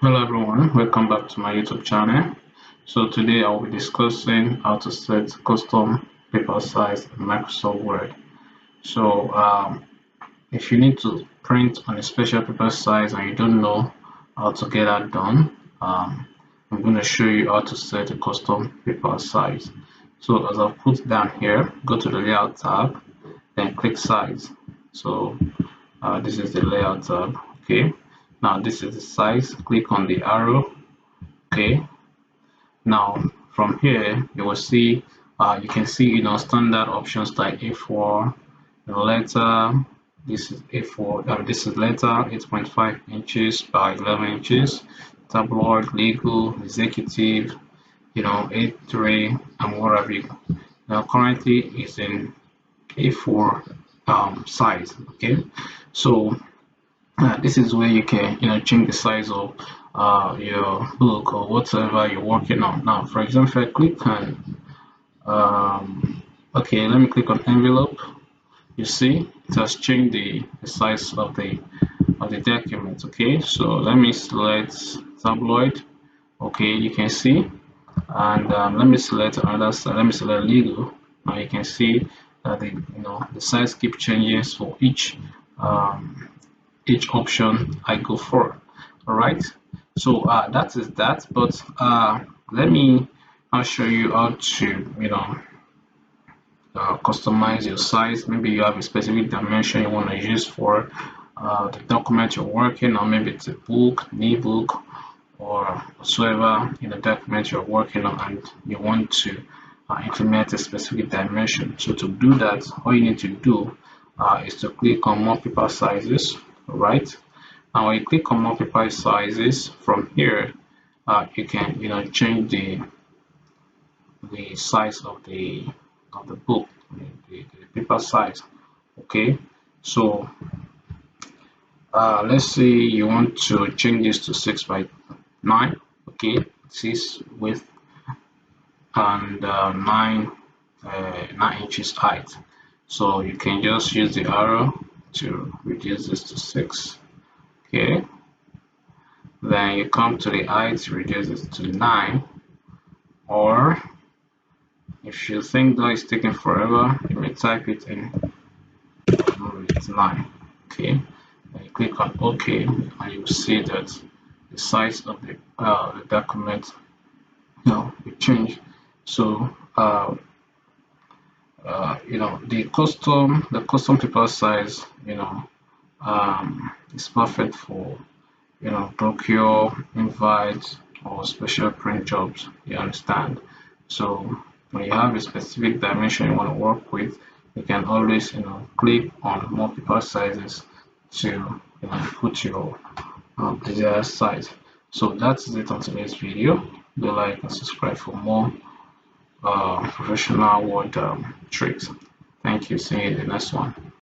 Hello everyone, welcome back to my YouTube channel. So today I will be discussing how to set custom paper size in Microsoft Word. So if you need to print on a special paper size and you don't know how to get that done, I'm going to show you how to set a custom paper size. So as I've put down here, go to the layout tab, then click size. So this is the layout tab. Okay, now this is the size. Click on the arrow. Okay, now from here you will see you can see standard options like A4, letter. This is A4. This is letter 8.5 inches by 11 inches. Tabloid, legal, executive, A3, and whatever. Now currently it's in A4 size. Okay, so this is where you can change the size of your book or whatever you're working on. Now for example, if I click on okay, let me click on envelope. You see it has changed the size of the document. Okay, so let me select tabloid. Okay, you can see, and let me select another side. Let me select legal. Now you can see that the size keep changing for each option I go for. All right, so that is that. But let me I'll show you how to customize your size. Maybe you have a specific dimension you want to use for the document you're working on. Maybe it's a book, an ebook, or whatsoever document you're working on, and you want to implement a specific dimension. So to do that, all you need to do is to click on more paper sizes. All right, now when you click on more paper sizes, from here you can change the size of the book, the paper size. Okay, so let's say you want to change this to 6 by 9. Okay, 6 width and 9 inches height. So you can just use the arrow to reduce this to 6. Okay, then you come to the height, reduce it to 9, or if you think that is taking forever, you may type it in it's 9. Okay, then you click on OK, and you will see that the size of the document will change. So the custom paper size is perfect for procure, invite, or special print jobs. You understand? So when you have a specific dimension you want to work with, you can always click on more paper sizes to put your desired size. So that's it on today's video. Do like and subscribe for more professional word tricks. Thank you. See you in the next one.